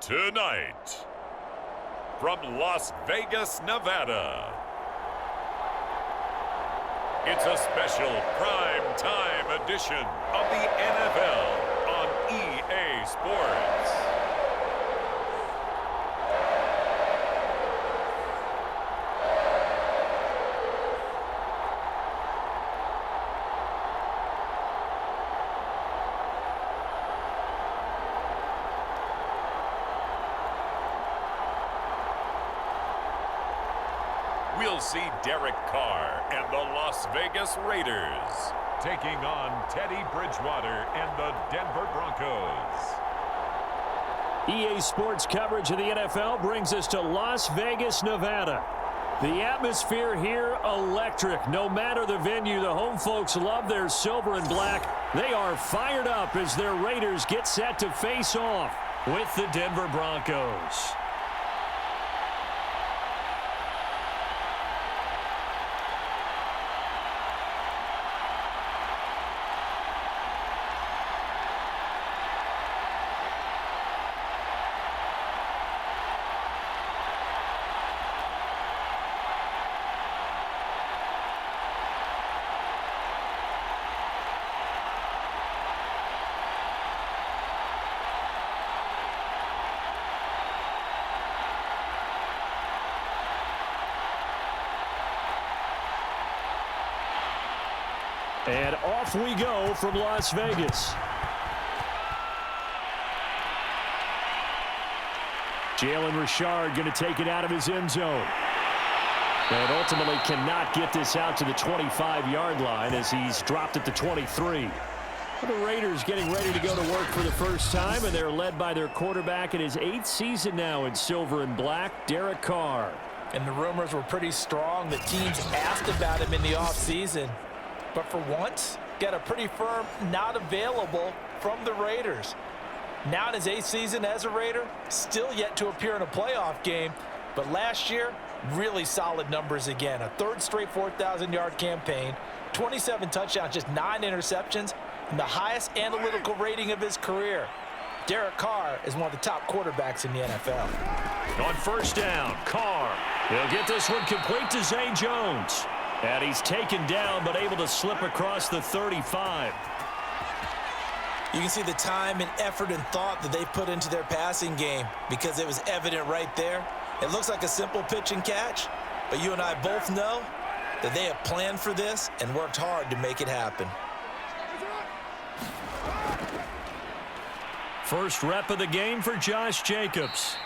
Tonight, from Las Vegas, Nevada, it's a special prime time edition of the NFL on EA Sports. We'll see Derek Carr and the Las Vegas Raiders taking on Teddy Bridgewater and the Denver Broncos. EA Sports coverage of the NFL brings us to Las Vegas, Nevada. The atmosphere here, electric. No matter the venue, the home folks love their silver and black. They are fired up as their Raiders get set to face off with the Denver Broncos. And off we go from Las Vegas. Jalen Richard going to take it out of his end zone. And ultimately cannot get this out to the 25-yard line as he's dropped at the 23. The Raiders getting ready to go to work for the first time, and they're led by their quarterback in his 8th season now in silver and black, Derek Carr. And the rumors were pretty strong that teams asked about him in the offseason. But for once, got a pretty firm not available from the Raiders. Now in his 8th season as a Raider, still yet to appear in a playoff game. But last year, really solid numbers again. A 3rd straight 4,000-yard campaign, 27 touchdowns, just 9 interceptions, and the highest analytical rating of his career. Derek Carr is one of the top quarterbacks in the NFL. On first down, Carr. He'll get this one complete to Zay Jones. And he's taken down, but able to slip across the 35. You can see the time and effort and thought that they put into their passing game because it was evident right there. It looks like a simple pitch and catch, but you and I both know that they have planned for this and worked hard to make it happen. First rep of the game for Josh Jacobs.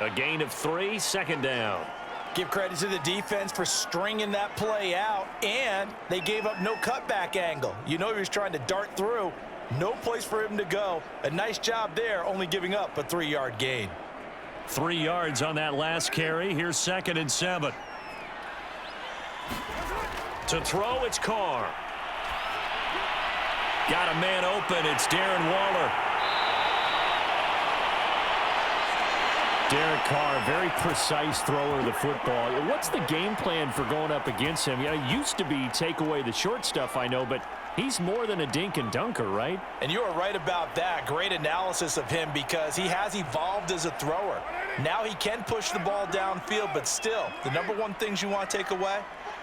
A gain of 3, second down. Give credit to the defense for stringing that play out, and they gave up no cutback angle. You know he was trying to dart through. No place for him to go. A nice job there, only giving up a 3-yard gain. 3 yards on that last carry. Here's 2nd and 7. To throw, it's Carr. Got a man open. It's Darren Waller. Derek Carr, very precise thrower of the football. What's the game plan for going up against him? It used to be take away the short stuff, I know, but he's more than a dink and dunker, right? And you are right about that. Great analysis of him because he has evolved as a thrower. Now he can push the ball downfield, but still, the number one things you want to take away,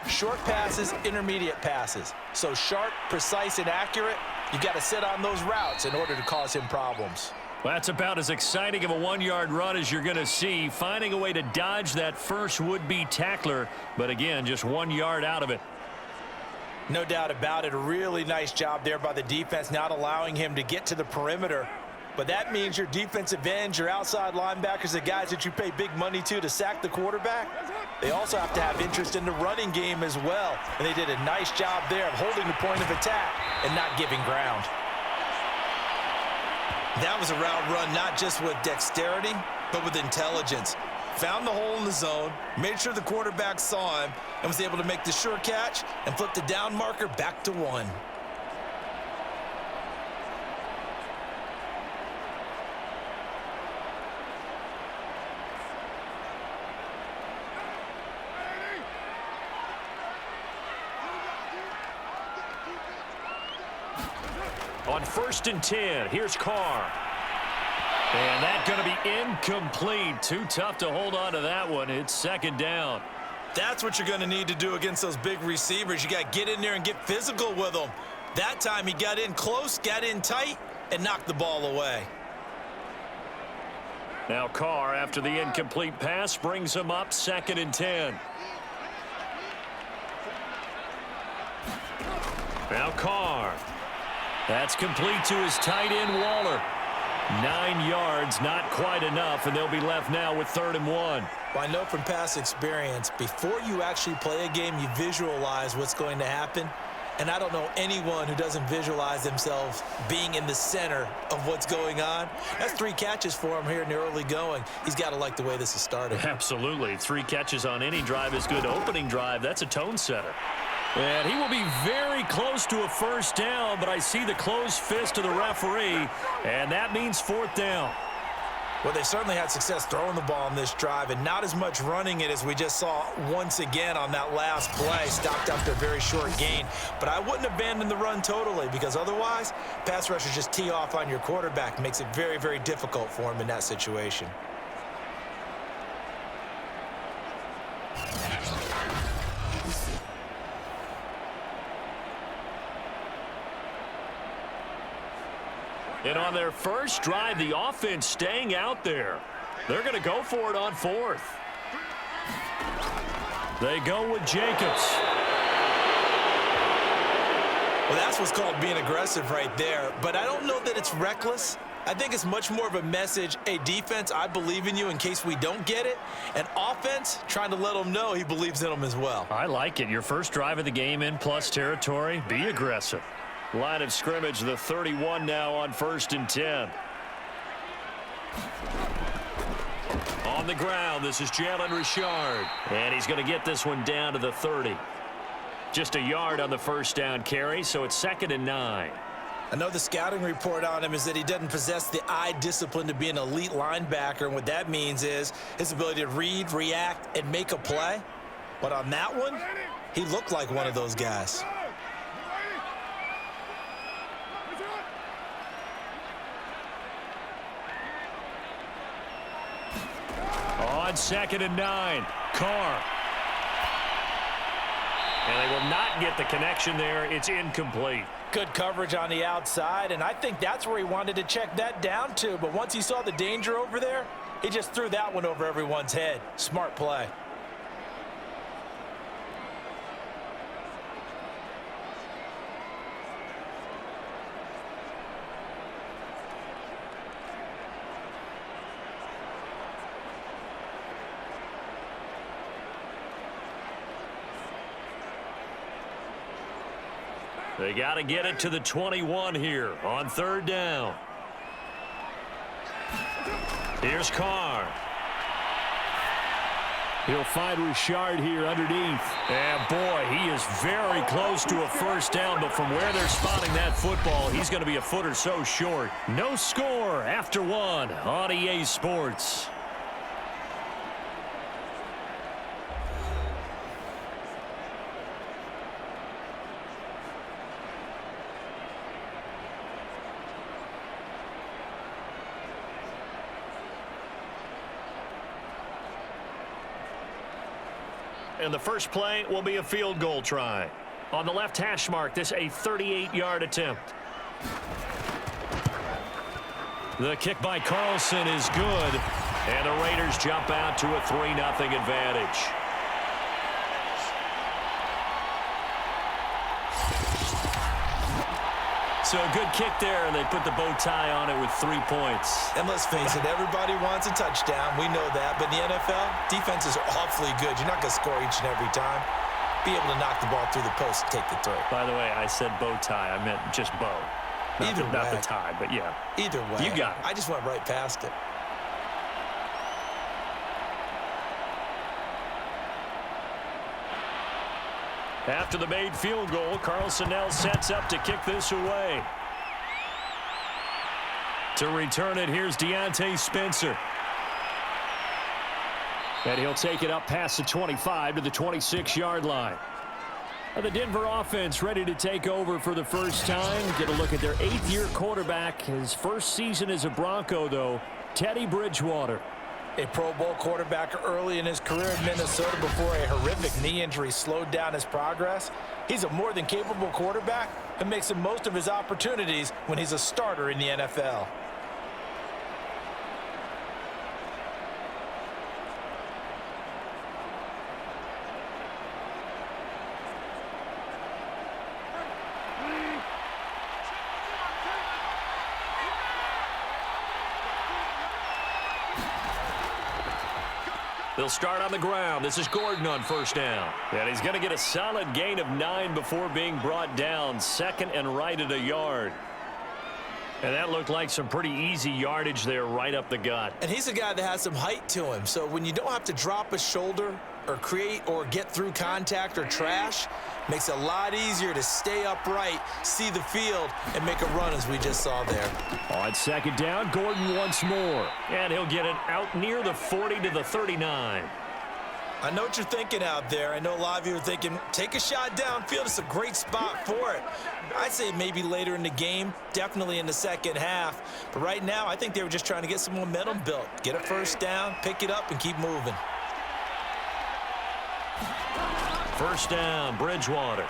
short passes, intermediate passes. So sharp, precise, and accurate, you've got to sit on those routes in order to cause him problems. Well, that's about as exciting of a 1-yard run as you're going to see, finding a way to dodge that first would-be tackler, but again, just 1 yard out of it. No doubt about it. A really nice job there by the defense, not allowing him to get to the perimeter. But that means your defensive ends, your outside linebackers, the guys that you pay big money to sack the quarterback, they also have to have interest in the running game as well. And they did a nice job there of holding the point of attack and not giving ground. That was a route run not just with dexterity, but with intelligence. Found the hole in the zone, made sure the quarterback saw him, and was able to make the sure catch and flip the down marker back to 1. On 1st and 10, here's Carr. And that's going to be incomplete. Too tough to hold on to that one. It's second down. That's what you're going to need to do against those big receivers. You got to get in there and get physical with them. That time he got in close, got in tight, and knocked the ball away. Now Carr, after the incomplete pass, brings him up 2nd and 10. Now Carr. That's complete to his tight end, Waller. 9 yards, not quite enough, and they'll be left now with 3rd and 1. Well, I know from past experience, before you actually play a game, you visualize what's going to happen. And I don't know anyone who doesn't visualize themselves being in the center of what's going on. That's 3 catches for him here in the early going. He's got to like the way this is starting. Absolutely. 3 catches on any drive is good. Opening drive, that's a tone setter. And he will be very close to a first down, but I see the closed fist of the referee, and that means 4th down. Well, they certainly had success throwing the ball on this drive and not as much running it as we just saw once again on that last play. Stopped after a very short gain. But I wouldn't abandon the run totally because otherwise, pass rushers just tee off on your quarterback. Makes it very, very difficult for him in that situation. And on their first drive, the offense staying out there. They're going to go for it on 4th. They go with Jacobs. Well, that's what's called being aggressive right there. But I don't know that it's reckless. I think it's much more of a message, hey, defense, I believe in you in case we don't get it. And offense, trying to let them know he believes in them as well. I like it. Your first drive of the game in plus territory, be aggressive. Line of scrimmage, the 31 now on 1st and 10. On the ground, this is Jalen Richard. And he's going to get this one down to the 30. Just a yard on the first down carry, so it's 2nd and 9. I know the scouting report on him is that he doesn't possess the eye discipline to be an elite linebacker, and what that means is his ability to read, react, and make a play. But on that one, he looked like one of those guys. On 2nd and 9, Carr. And they will not get the connection there. It's incomplete. Good coverage on the outside, and I think that's where he wanted to check that down to. But once he saw the danger over there, he just threw that one over everyone's head. Smart play. They got to get it to the 21 here on 3rd down. Here's Carr. He'll find Richard here underneath. And boy, he is very close to a first down, but from where they're spotting that football, he's going to be a foot or so short. No score after 1 on EA Sports. And the first play will be a field goal try. On the left hash mark, this a 38-yard attempt. The kick by Carlson is good. And the Raiders jump out to a 3-0 advantage. So a good kick there, and they put the bow tie on it with 3 points. And let's face it, everybody wants a touchdown. We know that. But in the NFL, defenses are awfully good. You're not going to score each and every time. Be able to knock the ball through the post and take the throw. By the way, I said bow tie. I meant just bow. Not the tie, but yeah. Either way. You got it. I just went right past it. After the made field goal, Carlson now sets up to kick this away. To return it, here's Deontay Spencer. And he'll take it up past the 25 to the 26-yard line. Now the Denver offense ready to take over for the first time. Get a look at their 8th-year quarterback. His first season as a Bronco, though, Teddy Bridgewater. A Pro Bowl quarterback early in his career in Minnesota before a horrific knee injury slowed down his progress. He's a more than capable quarterback who makes the most of his opportunities when he's a starter in the NFL. They'll start on the ground. This is Gordon on first down. And he's going to get a solid gain of 9 before being brought down. Second and right at a yard. And that looked like some pretty easy yardage there right up the gut. And he's a guy that has some height to him. So when you don't have to drop a shoulder or create or get through contact or trash, makes it a lot easier to stay upright, see the field, and make a run as we just saw there. On second down, Gordon once more. And he'll get it out near the 40 to the 39. I know what you're thinking out there. I know a lot of you are thinking, take a shot downfield. It's a great spot for it. I'd say maybe later in the game, definitely in the second half. But right now, I think they were just trying to get some momentum built. Get a first down, pick it up, and keep moving. First down, Bridgewater.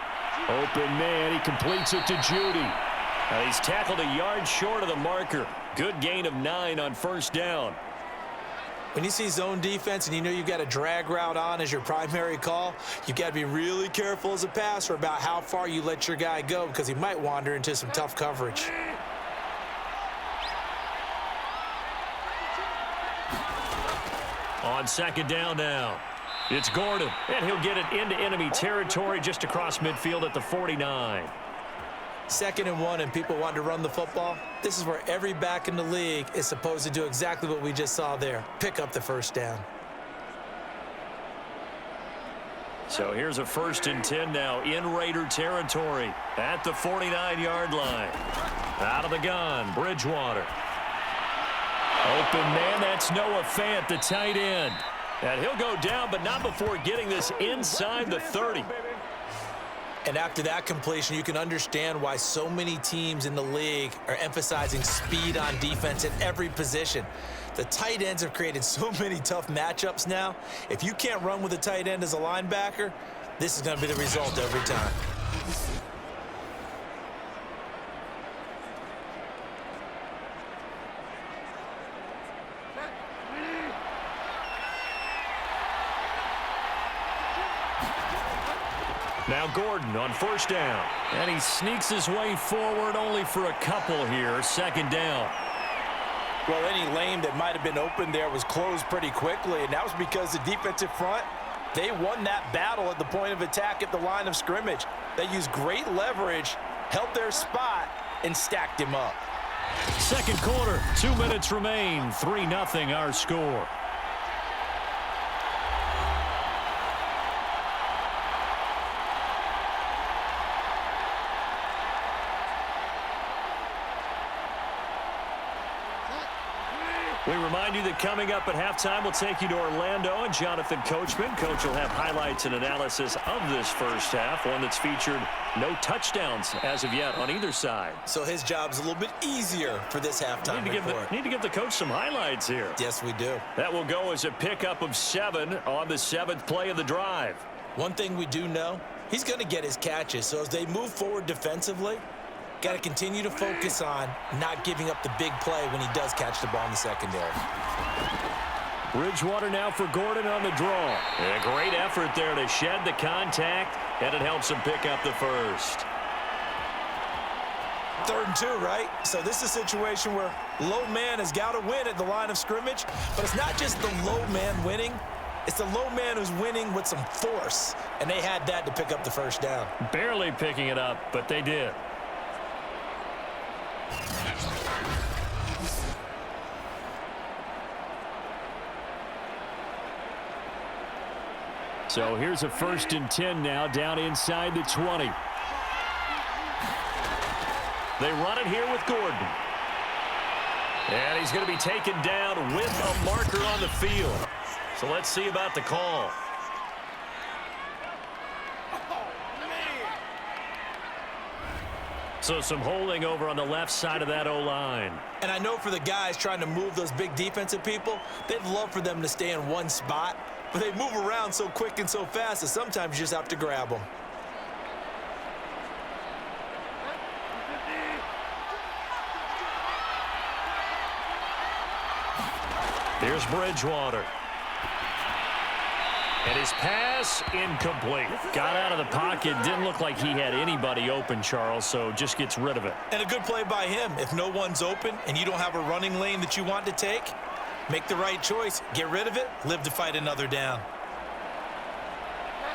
Open man, he completes it to Judy. And he's tackled a yard short of the marker. Good gain of 9 on first down. When you see zone defense and you know you've got a drag route on as your primary call, you've got to be really careful as a passer about how far you let your guy go because he might wander into some tough coverage. On second down now, it's Gordon, and he'll get it into enemy territory just across midfield at the 49. 2nd and 1 and people want to run the football. This is where every back in the league is supposed to do exactly what we just saw there. Pick up the first down. So here's a 1st and 10 now in Raider territory at the 49-yard line. Out of the gun, Bridgewater. Open man, that's Noah Fant, the tight end. And he'll go down, but not before getting this inside the 30. And after that completion, you can understand why so many teams in the league are emphasizing speed on defense at every position. The tight ends have created so many tough matchups now. If you can't run with a tight end as a linebacker, this is going to be the result every time. Now Gordon on first down. And he sneaks his way forward only for a couple here. 2nd down. Well, any lane that might have been open there was closed pretty quickly, and that was because the defensive front, they won that battle at the point of attack at the line of scrimmage. They used great leverage, held their spot, and stacked him up. Second quarter, 2 minutes remain. 3-0 our score. We remind you that coming up at halftime, we'll take you to Orlando and Jonathan Coachman. Coach will have highlights and analysis of this first half, one that's featured no touchdowns as of yet on either side. So his job's a little bit easier for this halftime report. Need to give the coach some highlights here. Yes, we do. That will go as a pickup of 7 on the 7th play of the drive. One thing we do know, he's going to get his catches. So as they move forward defensively, got to continue to focus on not giving up the big play when he does catch the ball in the secondary. Bridgewater now for Gordon on the draw. And a great effort there to shed the contact, and it helps him pick up the first. 3rd and 2, right? So this is a situation where low man has got to win at the line of scrimmage, but it's not just the low man winning. It's the low man who's winning with some force, and they had that to pick up the first down. Barely picking it up, but they did. So here's a 1st and 10 now down inside the 20. They run it here with Gordon. And he's going to be taken down with a marker on the field. So let's see about the call. So some holding over on the left side of that O-line. And I know for the guys trying to move those big defensive people, they'd love for them to stay in one spot, but they move around so quick and so fast that sometimes you just have to grab them. Here's Bridgewater. And his pass incomplete. Got out of the pocket. Didn't look like he had anybody open, Charles, so just gets rid of it. And a good play by him. If no one's open and you don't have a running lane that you want to take, make the right choice. Get rid of it. Live to fight another down.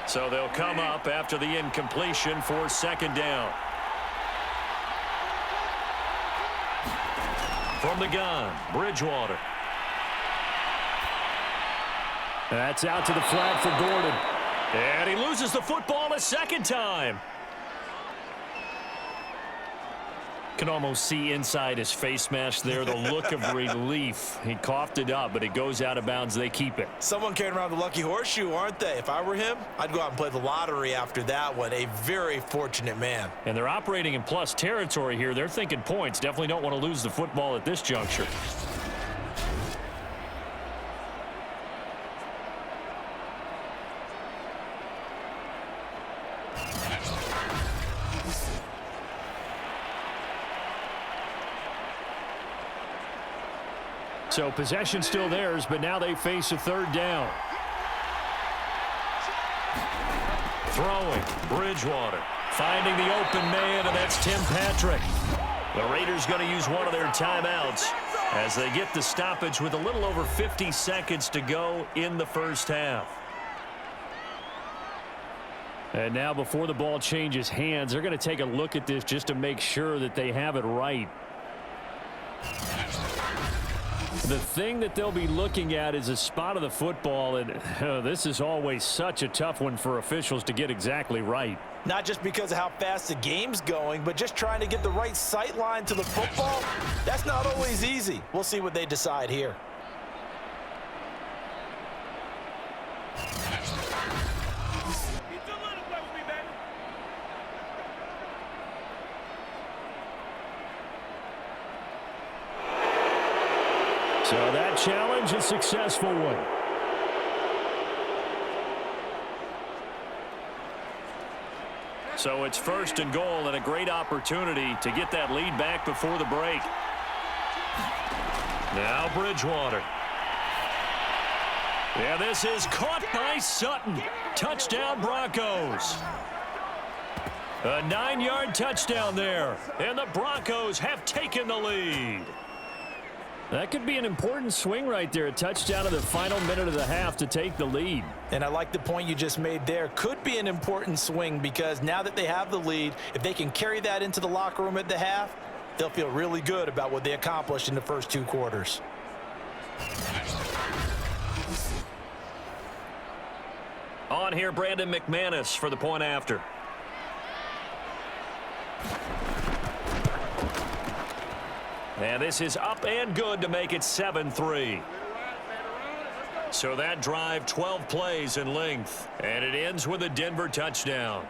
So they'll come up after the incompletion for second down. From the gun, Bridgewater. That's out to the flat for Gordon. And he loses the football a second time. Can almost see inside his face mask there the look of relief. He coughed it up, but it goes out of bounds. They keep it. Someone carrying around the lucky horseshoe, aren't they? If I were him, I'd go out and play the lottery after that one. A very fortunate man. And they're operating in plus territory here. They're thinking points. Definitely don't want to lose the football at this juncture. So possession still theirs, but now they face a third down. Throwing, Bridgewater. Finding the open man, and that's Tim Patrick. The Raiders going to use one of their timeouts as they get the stoppage with a little over 50 seconds to go in the first half. And now before the ball changes hands, they're going to take a look at this just to make sure that they have it right. The thing that they'll be looking at is a spot of the football, and this is always such a tough one for officials to get exactly right. Not just because of how fast the game's going, but just trying to get the right sight line to the football. That's not always easy. We'll see what they decide here. So that challenge, a successful one. So it's first and goal, and a great opportunity to get that lead back before the break. Now Bridgewater. Yeah, this is caught by Sutton. Touchdown Broncos. A 9-yard touchdown there, and the Broncos have taken the lead. That could be an important swing right there. A touchdown in the final minute of the half to take the lead. And I like the point you just made there. Could be an important swing because now that they have the lead, if they can carry that into the locker room at the half, they'll feel really good about what they accomplished in the first 2 quarters. On here, Brandon McManus for the point after. And this is up and good to make it 7-3. So that drive, 12 plays in length. And it ends with a Denver touchdown.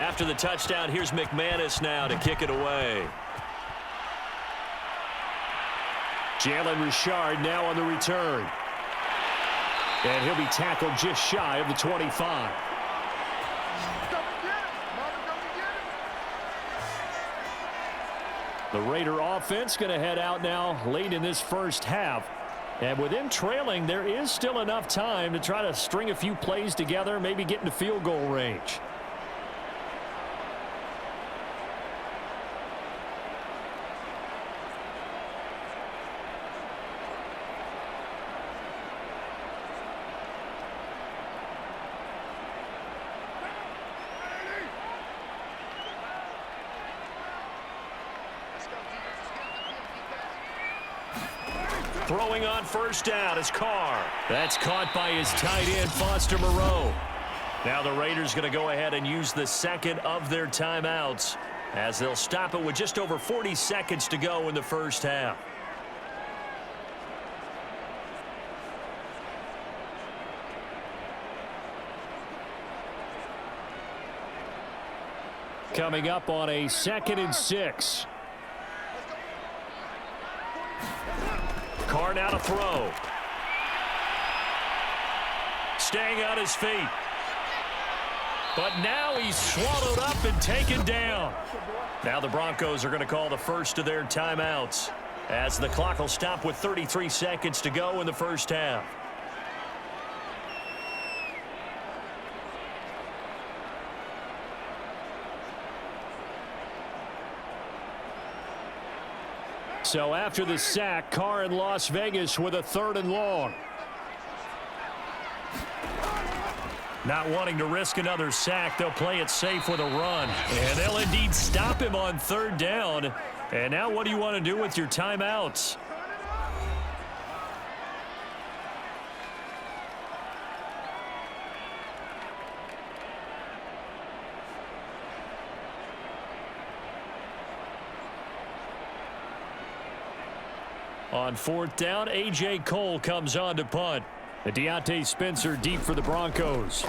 After the touchdown, here's McManus now to kick it away. Jalen Richard now on the return. And he'll be tackled just shy of the 25. The Raider offense going to head out now late in this first half. And with them trailing, there is still enough time to try to string a few plays together, maybe get into field goal range. Throwing on first down is Carr. That's caught by his tight end, Foster Moreau. Now the Raiders going to go ahead and use the second of their timeouts as they'll stop it with just over 40 seconds to go in the first half. Coming up on a 2nd and 6. Carr now to throw. Staying on his feet. But now he's swallowed up and taken down. Now the Broncos are going to call the first of their timeouts as the clock will stop with 33 seconds to go in the first half. So after the sack, Carr in Las Vegas with a 3rd and long. Not wanting to risk another sack, they'll play it safe with a run. And they'll indeed stop him on 3rd down. And now what do you want to do with your timeouts? On 4th down, A.J. Cole comes on to punt. Deontay Spencer deep for the Broncos.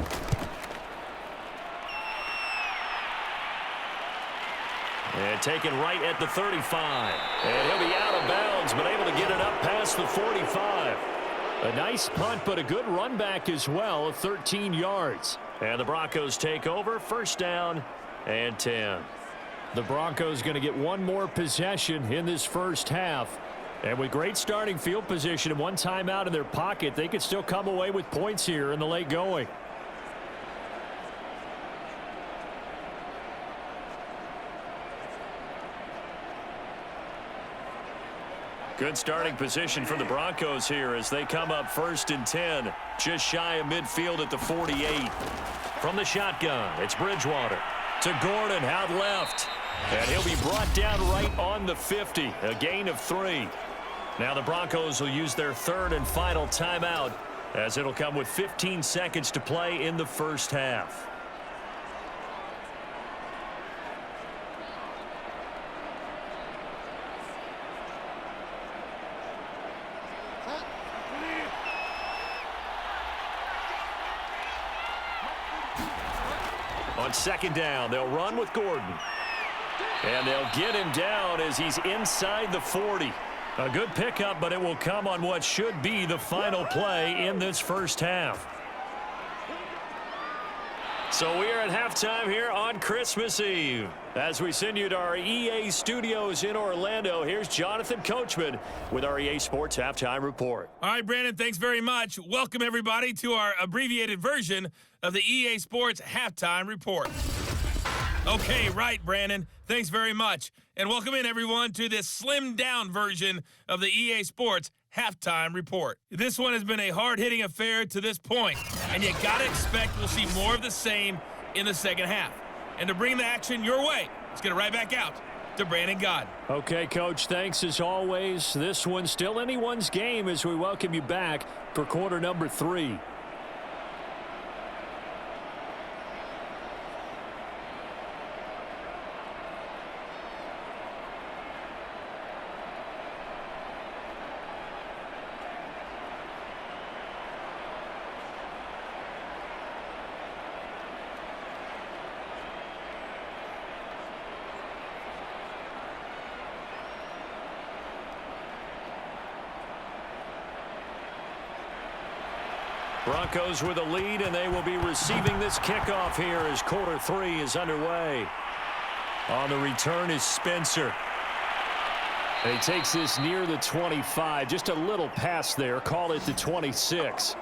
And taken right at the 35. And he'll be out of bounds, but able to get it up past the 45. A nice punt, but a good run back as well of 13 yards. And the Broncos take over, 1st down and 10. The Broncos going to get one more possession in this first half. And with great starting field position and one timeout in their pocket, they could still come away with points here in the late going. Good starting position for the Broncos here as they come up 1st and 10. Just shy of midfield at the 48. From the shotgun, it's Bridgewater to Gordon out left. And he'll be brought down right on the 50. A gain of 3. Now the Broncos will use their 3rd and final timeout as it'll come with 15 seconds to play in the first half. On 2nd down, they'll run with Gordon. And they'll get him down as he's inside the 40. A good pickup, but it will come on what should be the final play in this first half. So we are at halftime here on Christmas Eve. As we send you to our EA studios in Orlando, here's Jonathan Coachman with our EA Sports Halftime Report. All right, Brandon, thanks very much. Welcome, everybody, to our abbreviated version of the EA Sports Halftime Report. Okay, right, Brandon. Thanks very much. And welcome in, everyone, to this slimmed-down version of the EA Sports Halftime Report. This one has been a hard-hitting affair to this point, and you got to expect we'll see more of the same in the second half. And to bring the action your way, let's get it right back out to Brandon Gaudin. Okay, Coach, thanks as always. This one's still anyone's game as we welcome you back for quarter number 3. Broncos with a lead, and they will be receiving this kickoff here as quarter 3 is underway. On the return is Spencer. And he takes this near the 25. Just a little pass there. Call it the 26.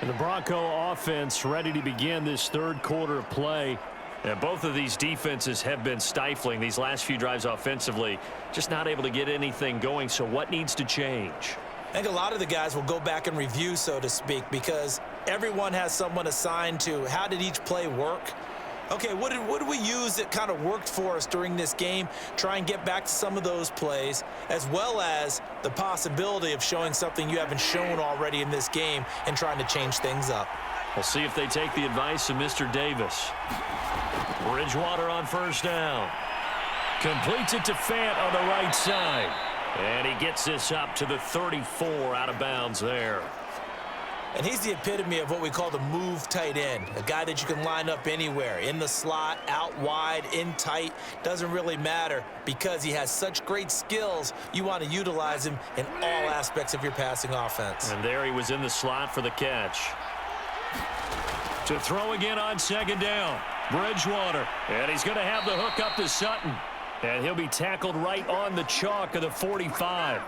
And the Bronco offense ready to begin this 3rd quarter of play. And both of these defenses have been stifling these last few drives offensively. Just not able to get anything going. So what needs to change? I think a lot of the guys will go back and review, so to speak, because everyone has someone assigned to how did each play work. Okay, what did we use that kind of worked for us during this game? Try and get back to some of those plays, as well as the possibility of showing something you haven't shown already in this game and trying to change things up. We'll see if they take the advice of Mr. Davis. Bridgewater on first down. Completes it to Fant on the right side. And he gets this up to the 34 out of bounds there. And he's the epitome of what we call the move tight end, a guy that you can line up anywhere, in the slot, out wide, in tight, doesn't really matter because he has such great skills. You want to utilize him in all aspects of your passing offense. And there he was in the slot for the catch. To throw again on second down, Bridgewater. And he's going to have the hook up to Sutton. And he'll be tackled right on the chalk of the 45.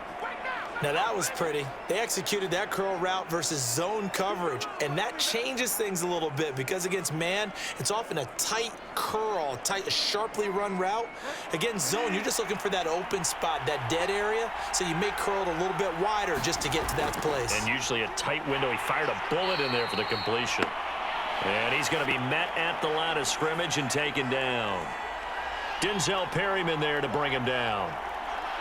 Now that was pretty. They executed that curl route versus zone coverage, and that changes things a little bit because against man, it's often a tight curl, a sharply run route. Against zone, you're just looking for that open spot, that dead area, so you may curl it a little bit wider just to get to that place. And usually a tight window. He fired a bullet in there for the completion. And he's going to be met at the line of scrimmage and taken down. Denzel Perryman there to bring him down.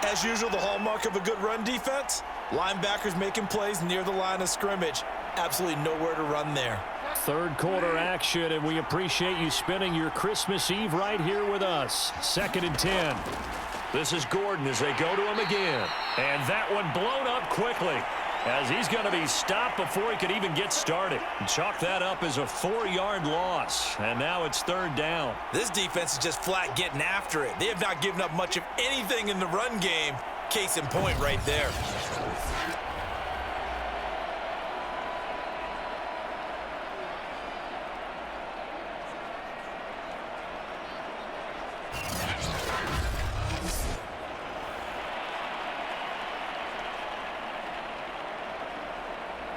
As usual, the hallmark of a good run defense, linebackers making plays near the line of scrimmage. Absolutely nowhere to run there. Third quarter action, and we appreciate you spending your Christmas Eve right here with us. 2nd and 10. This is Gordon as they go to him again. And that one blown up quickly as he's going to be stopped before he could even get started. Chalk that up as a 4-yard loss, and now it's 3rd down. This defense is just flat getting after it. They have not given up much of anything in the run game. Case in point right there.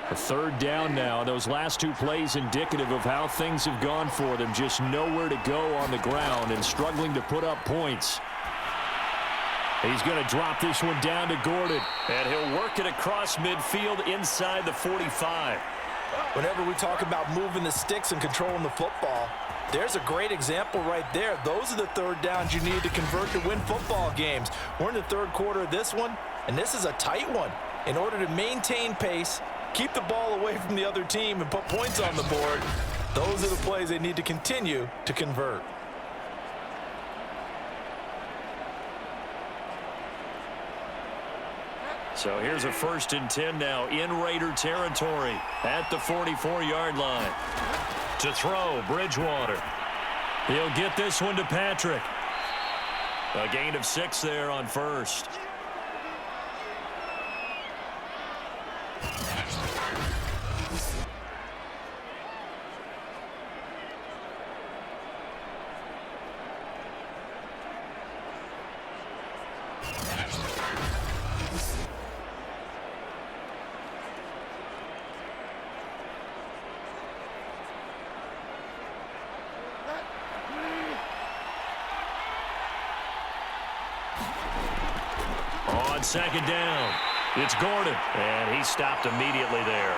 A 3rd down now. Those last 2 plays indicative of how things have gone for them. Just nowhere to go on the ground and struggling to put up points. He's going to drop this one down to Gordon. And he'll work it across midfield inside the 45. Whenever we talk about moving the sticks and controlling the football, there's a great example right there. Those are the 3rd downs you need to convert to win football games. We're in the 3rd quarter of this one, and this is a tight one. In order to maintain pace, keep the ball away from the other team and put points on the board, those are the plays they need to continue to convert. So here's a 1st and 10 now in Raider territory at the 44-yard line. To throw, Bridgewater. He'll get this one to Patrick. A gain of 6 there on 1st. On 2nd down, it's Gordon, and he stopped immediately there.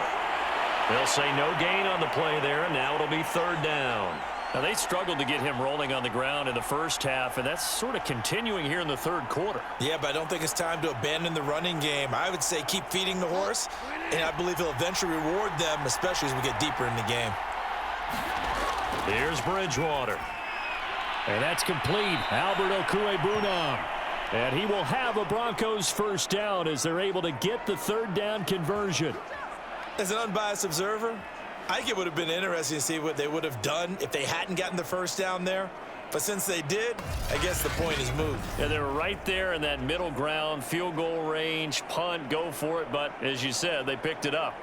They'll say no gain on the play there, and now it'll be 3rd down. Now, they struggled to get him rolling on the ground in the first half, and that's sort of continuing here in the 3rd quarter. Yeah, but I don't think it's time to abandon the running game. I would say keep feeding the horse, and I believe he'll eventually reward them, especially as we get deeper in the game. Here's Bridgewater. And that's complete. Albert Okwuegbunam. And he will have a Broncos 1st down as they're able to get the 3rd down conversion. As an unbiased observer, I think it would have been interesting to see what they would have done if they hadn't gotten the 1st down there. But since they did, I guess the point is moved. Yeah, they were right there in that middle ground, field goal range, punt, go for it. But as you said, they picked it up.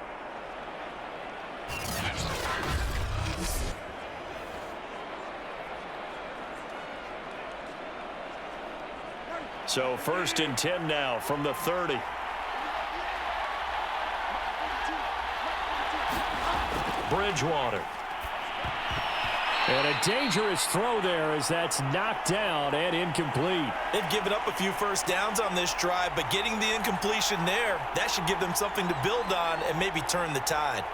So 1st and 10 now from the 30. Bridgewater. And a dangerous throw there as that's knocked down and incomplete. They've given up a few 1st downs on this drive, but getting the incompletion there, that should give them something to build on and maybe turn the tide.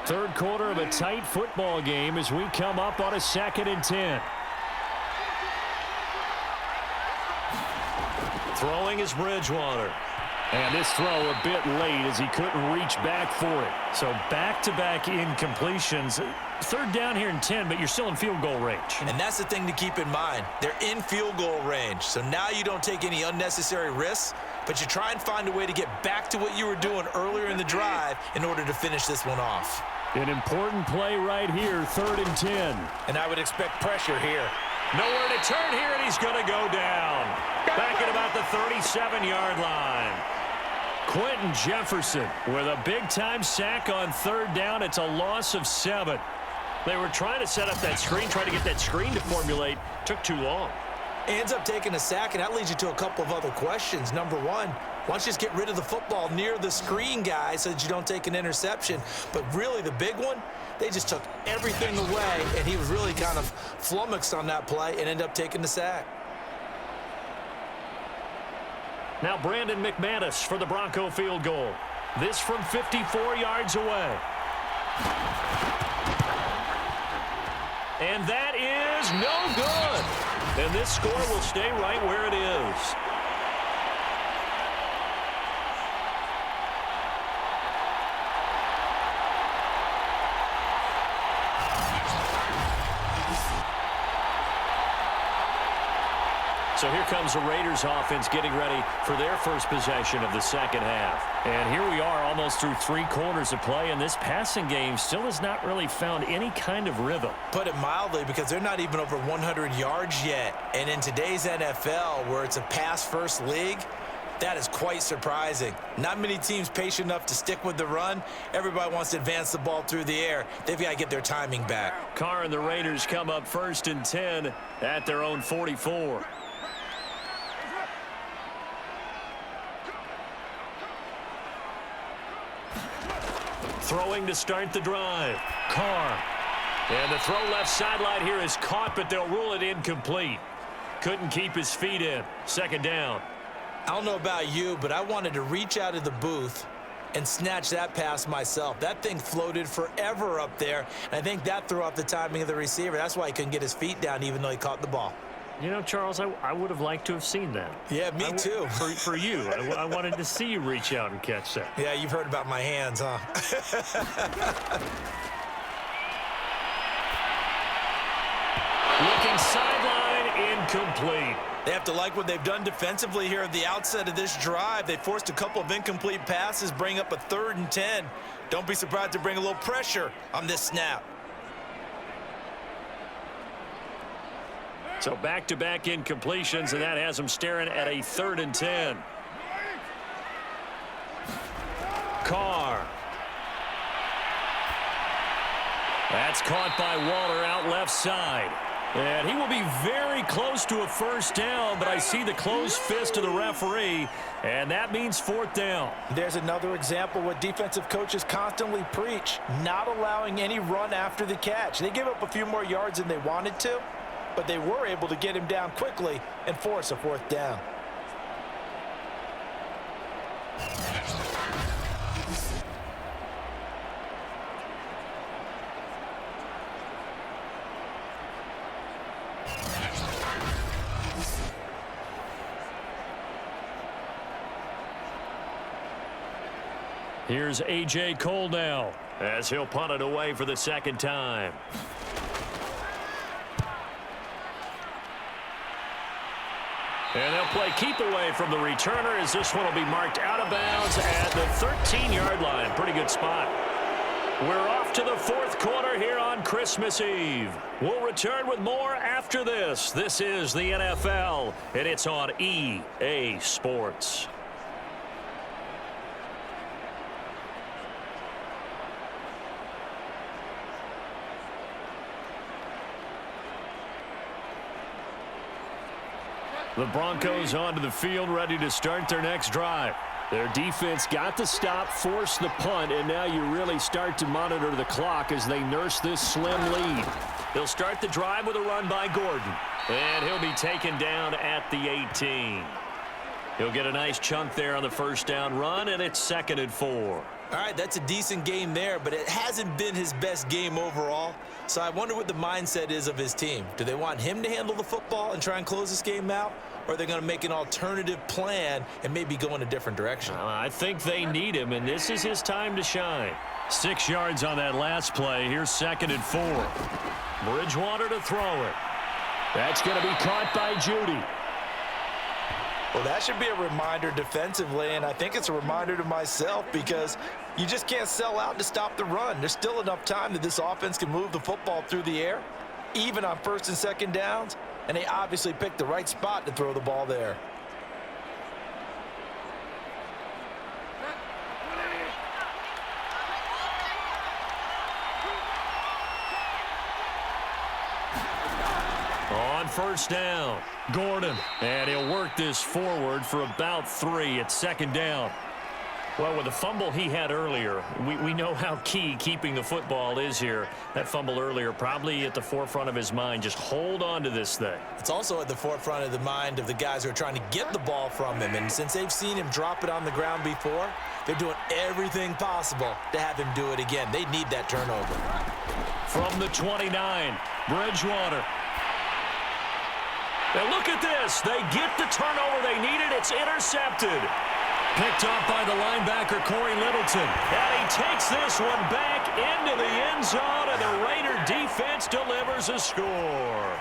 Third quarter of a tight football game as we come up on a 2nd and 10. Throwing is Bridgewater. And this throw a bit late as he couldn't reach back for it. So back-to-back incompletions. Third down here in 10, but you're still in field goal range. And that's the thing to keep in mind. They're in field goal range. So now you don't take any unnecessary risks, but you try and find a way to get back to what you were doing earlier in the drive in order to finish this one off. An important play right here, 3rd and 10. And I would expect pressure here. Nowhere to turn here, and he's going to go down. Back at about the 37-yard line. Quentin Jefferson with a big-time sack on 3rd down. It's a loss of 7. They were trying to set up that screen, trying to get that screen to formulate. Took too long. Ends up taking a sack, and that leads you to a couple of other questions. Number one, why don't you just get rid of the football near the screen guy so that you don't take an interception? But really the big one, they just took everything away, and he was really kind of flummoxed on that play and ended up taking the sack. Now Brandon McManus for the Bronco field goal. This from 54 yards away. And that is no good. And this score will stay right where it is. So here comes the Raiders offense getting ready for their first possession of the second half. And here we are almost through 3 quarters of play, and this passing game still has not really found any kind of rhythm. Put it mildly, because they're not even over 100 yards yet. And in today's NFL, where it's a pass-first league, that is quite surprising. Not many teams patient enough to stick with the run. Everybody wants to advance the ball through the air. They've got to get their timing back. Carr and the Raiders come up 1st and 10 at their own 44. Throwing to start the drive. Carr. And the throw left sideline here is caught, but they'll rule it incomplete. Couldn't keep his feet in. 2nd down. I don't know about you, but I wanted to reach out of the booth and snatch that pass myself. That thing floated forever up there, and I think that threw off the timing of the receiver. That's why he couldn't get his feet down even though he caught the ball. You know, Charles, I would have liked to have seen that. Yeah, me too. For you. I wanted to see you reach out and catch that. Yeah, you've heard about my hands, huh? Looking sideline, incomplete. They have to like what they've done defensively here at the outset of this drive. They forced a couple of incomplete passes, bring up a 3rd and 10. Don't be surprised to bring a little pressure on this snap. So back-to-back incompletions, and that has them staring at a 3rd and 10. Carr. That's caught by Waller out left side. And he will be very close to a 1st down, but I see the closed fist of the referee, and that means 4th down. There's another example what defensive coaches constantly preach, not allowing any run after the catch. They gave up a few more yards than they wanted to, but they were able to get him down quickly and force a 4th down. Here's A.J. Cole now as he'll punt it away for the 2nd time. And they'll play keep away from the returner as this one will be marked out of bounds at the 13-yard line. Pretty good spot. We're off to the 4th quarter here on Christmas Eve. We'll return with more after this. This is the NFL, and it's on EA Sports. The Broncos onto the field, ready to start their next drive. Their defense got the stop, forced the punt, and now you really start to monitor the clock as they nurse this slim lead. They'll start the drive with a run by Gordon, and he'll be taken down at the 18. He'll get a nice chunk there on the first down run, and it's 2nd and 4. All right, that's a decent game there, but it hasn't been his best game overall. So I wonder what the mindset is of his team. Do they want him to handle the football and try and close this game out? Or are they going to make an alternative plan and maybe go in a different direction? I think they need him, and this is his time to shine. 6 yards on that last play. Here's 2nd and 4. Bridgewater to throw it. That's going to be caught by Judy. Well, that should be a reminder defensively, and I think it's a reminder to myself because you just can't sell out to stop the run. There's still enough time that this offense can move the football through the air, even on 1st and 2nd downs, and they obviously picked the right spot to throw the ball there. On 1st down, Gordon. And he'll work this forward for about 3 at 2nd down. Well, with the fumble he had earlier, we know how key keeping the football is here. That fumble earlier probably at the forefront of his mind. Just hold on to this thing. It's also at the forefront of the mind of the guys who are trying to get the ball from him. And since they've seen him drop it on the ground before, they're doing everything possible to have him do it again. They need that turnover. From the 29, Bridgewater. And look at this. They get the turnover they needed. It's intercepted. Picked off by the linebacker, Corey Littleton. And he takes this one back into the end zone, and the Raider defense delivers a score.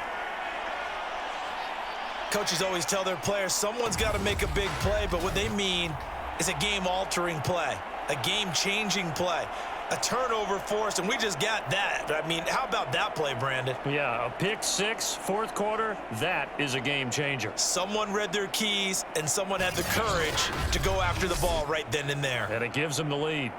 Coaches always tell their players someone's got to make a big play, but what they mean is a game-altering play, a game-changing play, a turnover forced, and we just got that. I mean, how about that play, Brandon? Yeah, a pick 6, 4th quarter, that is a game changer. Someone read their keys, and someone had the courage to go after the ball right then and there. And it gives them the lead.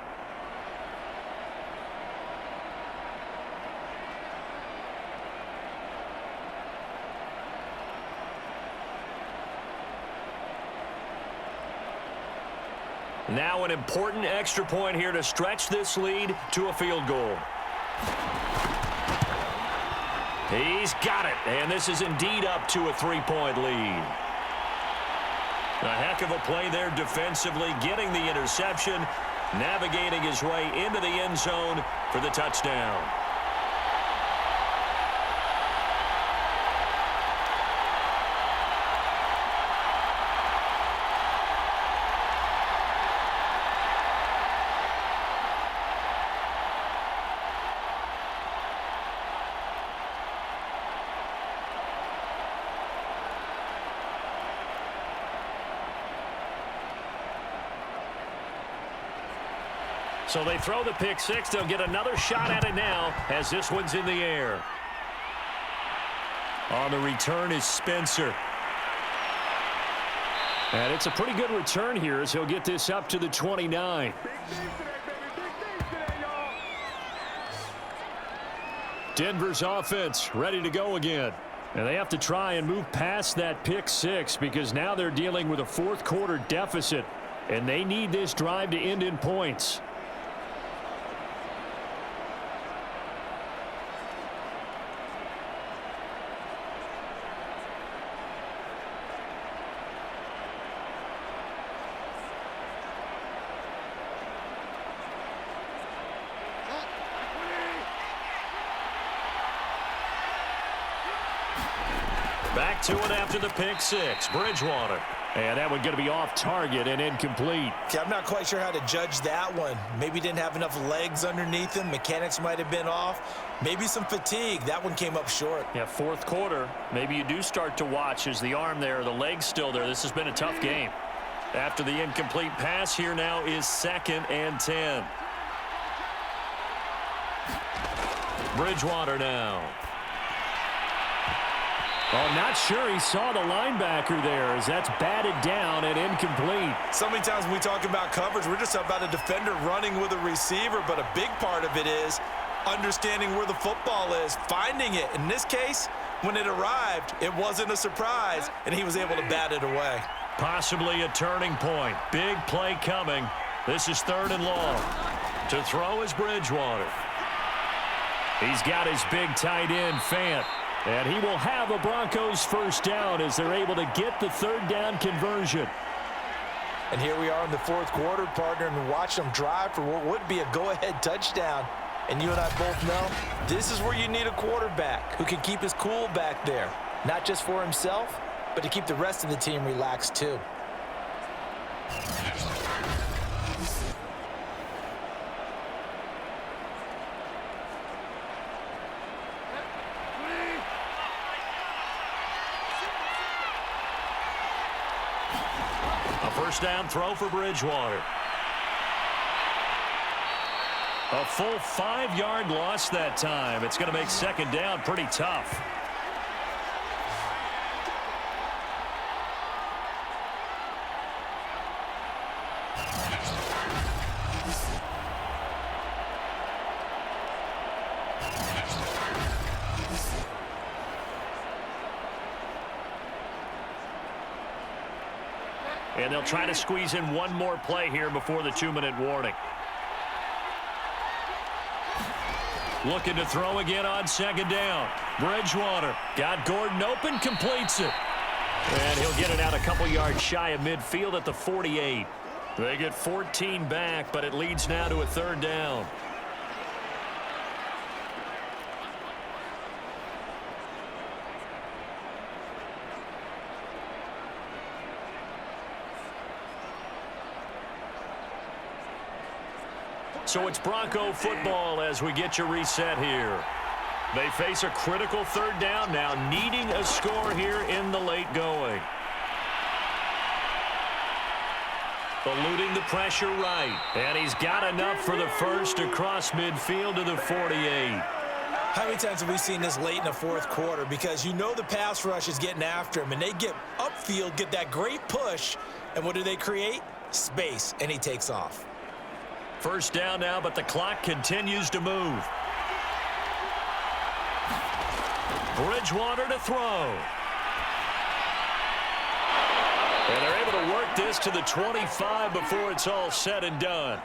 Now an important extra point here to stretch this lead to a field goal. He's got it, and this is indeed up to a 3-point lead. A heck of a play there defensively, getting the interception, navigating his way into the end zone for the touchdown. So they throw the pick 6. They'll get another shot at it now as this one's in the air. On the return is Spencer. And it's a pretty good return here as he'll get this up to the 29. Denver's offense ready to go again. And they have to try and move past that pick 6 because now they're dealing with a 4th quarter deficit. And they need this drive to end in points. Back to it after the pick 6. Bridgewater. And that one going to be off target and incomplete. Okay, I'm not quite sure how to judge that one. Maybe didn't have enough legs underneath him. Mechanics might have been off. Maybe some fatigue. That one came up short. Yeah, 4th quarter. Maybe you do start to watch as the arm there, the leg's still there. This has been a tough game. After the incomplete pass, here now is 2nd and 10. Bridgewater now. Oh, not sure he saw the linebacker there as that's batted down and incomplete. So many times when we talk about coverage, we're just about a defender running with a receiver, but a big part of it is understanding where the football is, finding it. In this case, when it arrived, it wasn't a surprise, and he was able to bat it away. Possibly a turning point. Big play coming. This is 3rd and long. To throw is Bridgewater. He's got his big tight end, Fant. And he will have a Broncos first down as they're able to get the 3rd down conversion. And here we are in the fourth quarter, partner, and watch them drive for what would be a go-ahead touchdown. And you and I both know this is where you need a quarterback who can keep his cool back there, not just for himself, but to keep the rest of the team relaxed too. A first down throw for Bridgewater. A full 5-yard loss that time. It's going to make second down pretty tough. And they'll try to squeeze in one more play here before the 2-minute warning. Looking to throw again on second down. Bridgewater got Gordon open, completes it. And he'll get it out a couple yards shy of midfield at the 48. They get 14 back, but it leads now to a third down. So it's Bronco football as we get you reset here. They face a critical third down now, needing a score here in the late going. Eluding the pressure right. And he's got enough for the first across midfield to the 48. How many times have we seen this late in the fourth quarter? Because you know the pass rush is getting after him, and they get upfield, get that great push, and what do they create? Space, and he takes off. First down now, but the clock continues to move. Bridgewater to throw. And they're able to work this to the 25 before it's all said and done.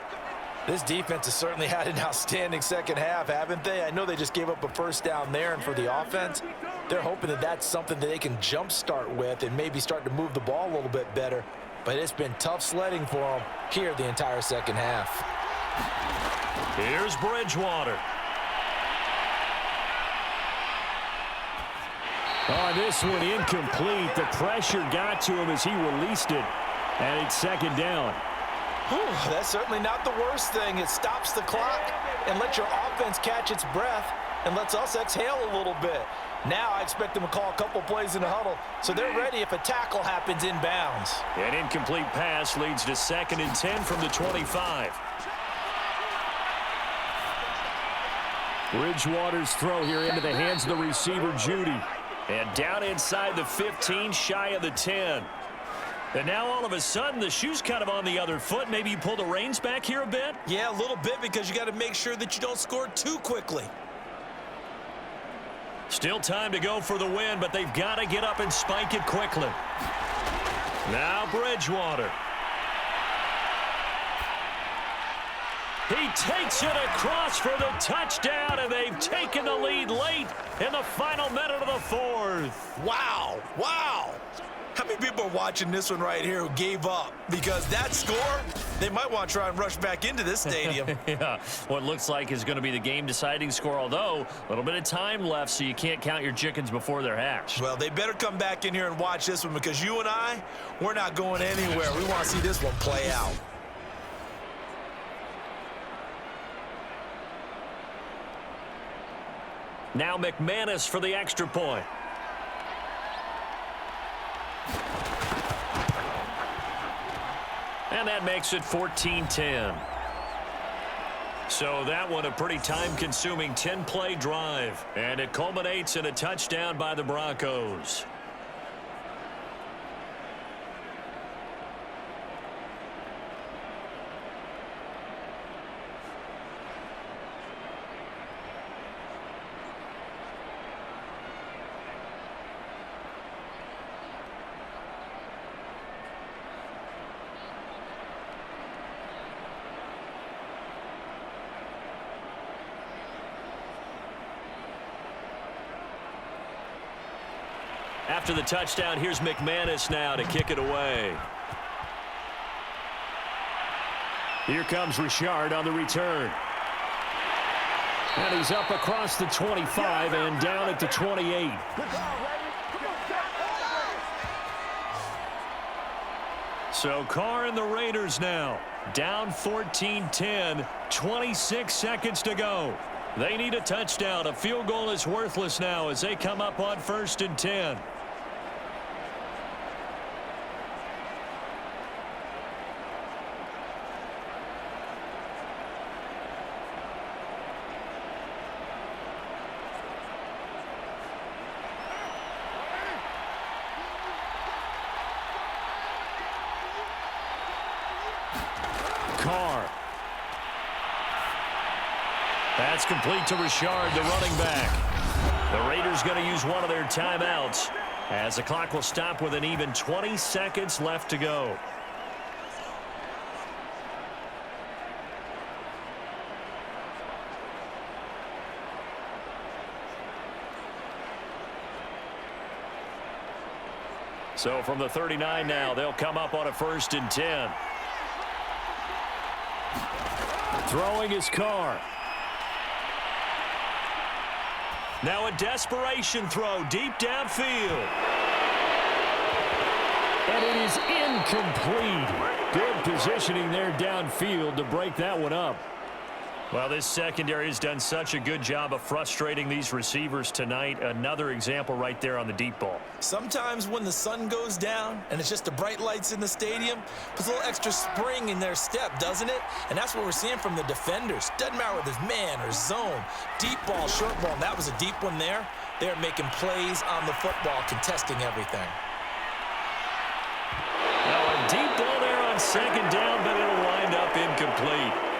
This defense has certainly had an outstanding second half, haven't they? I know they just gave up a first down there, and for the offense, they're hoping that that's something that they can jumpstart with and maybe start to move the ball a little bit better. But it's been tough sledding for them here the entire second half. Here's Bridgewater. Oh, this one incomplete. The pressure got to him as he released it, and it's second down. Whew, that's certainly not the worst thing. It stops the clock and lets your offense catch its breath and lets us exhale a little bit. Now I expect them to call a couple plays in the huddle, so they're ready if a tackle happens inbounds. An incomplete pass leads to 2nd and 10 from the 25. Bridgewater's throw here into the hands of the receiver, Judy. And down inside the 15, shy of the 10. And now all of a sudden, the shoe's kind of on the other foot. Maybe you pull the reins back here a bit? Yeah, a little bit, because you got to make sure that you don't score too quickly. Still time to go for the win, but they've got to get up and spike it quickly. Now Bridgewater. He takes it across for the touchdown, and they've taken the lead late in the final minute of the fourth. Wow, wow. How many people are watching this one right here who gave up? Because that score, they might want to try and rush back into this stadium. Yeah, what looks like is going to be the game-deciding score, although a little bit of time left, so you can't count your chickens before they're hatched. Well, they better come back in here and watch this one, because you and I, we're not going anywhere. We want to see this one play out. Now McManus for the extra point. And that makes it 14-10. So that one a pretty time-consuming 10-play drive. And it culminates in a touchdown by the Broncos. After the touchdown, here's McManus now to kick it away. Here comes Richard on the return. And he's up across the 25 and down at the 28. So Carr and the Raiders now down 14-10, 26 seconds to go. They need a touchdown. A field goal is worthless now as they come up on 1st and 10. Carr. That's complete to Richard, the running back. The Raiders going to use one of their timeouts as the clock will stop with an even 20 seconds left to go. So from the 39 now, they'll come up on a 1st and 10. Throwing his Carr. Now a desperation throw deep downfield. And it is incomplete. Good positioning there downfield to break that one up. Well, this secondary has done such a good job of frustrating these receivers tonight. Another example right there on the deep ball. Sometimes when the sun goes down and it's just the bright lights in the stadium, puts a little extra spring in their step, doesn't it? And that's what we're seeing from the defenders. Doesn't matter whether it's man or zone, deep ball, short ball. And that was a deep one there. They're making plays on the football, contesting everything. Now a deep ball there on 2nd down, but it'll wind up incomplete.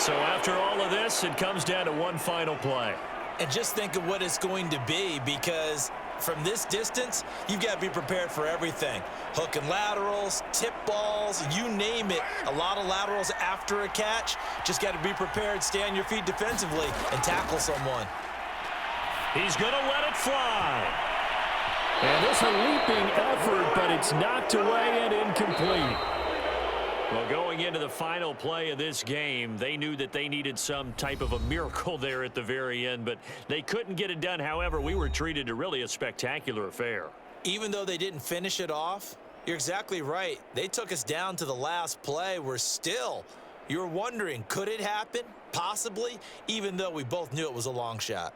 So after all of this, it comes down to one final play. And just think of what it's going to be, because from this distance, you've got to be prepared for everything. Hook and laterals, tip balls, you name it. A lot of laterals after a catch. Just got to be prepared, stay on your feet defensively, and tackle someone. He's going to let it fly. And it's a leaping effort, but it's knocked away and incomplete. Well, going into the final play of this game, they knew that they needed some type of a miracle there at the very end, but they couldn't get it done. However, we were treated to really a spectacular affair. Even though they didn't finish it off, you're exactly right. They took us down to the last play. You're wondering, could it happen? Possibly, even though we both knew it was a long shot.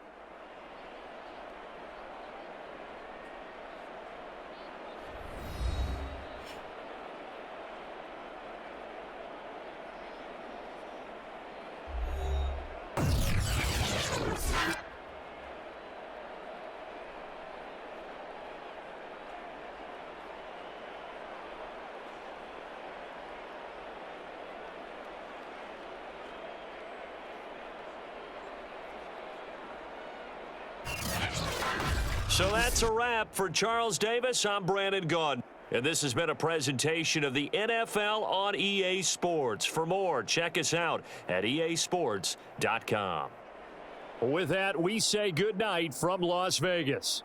So that's a wrap for Charles Davis. I'm Brandon Gaudin. And this has been a presentation of the NFL on EA Sports. For more, check us out at easports.com. With that, we say goodnight from Las Vegas.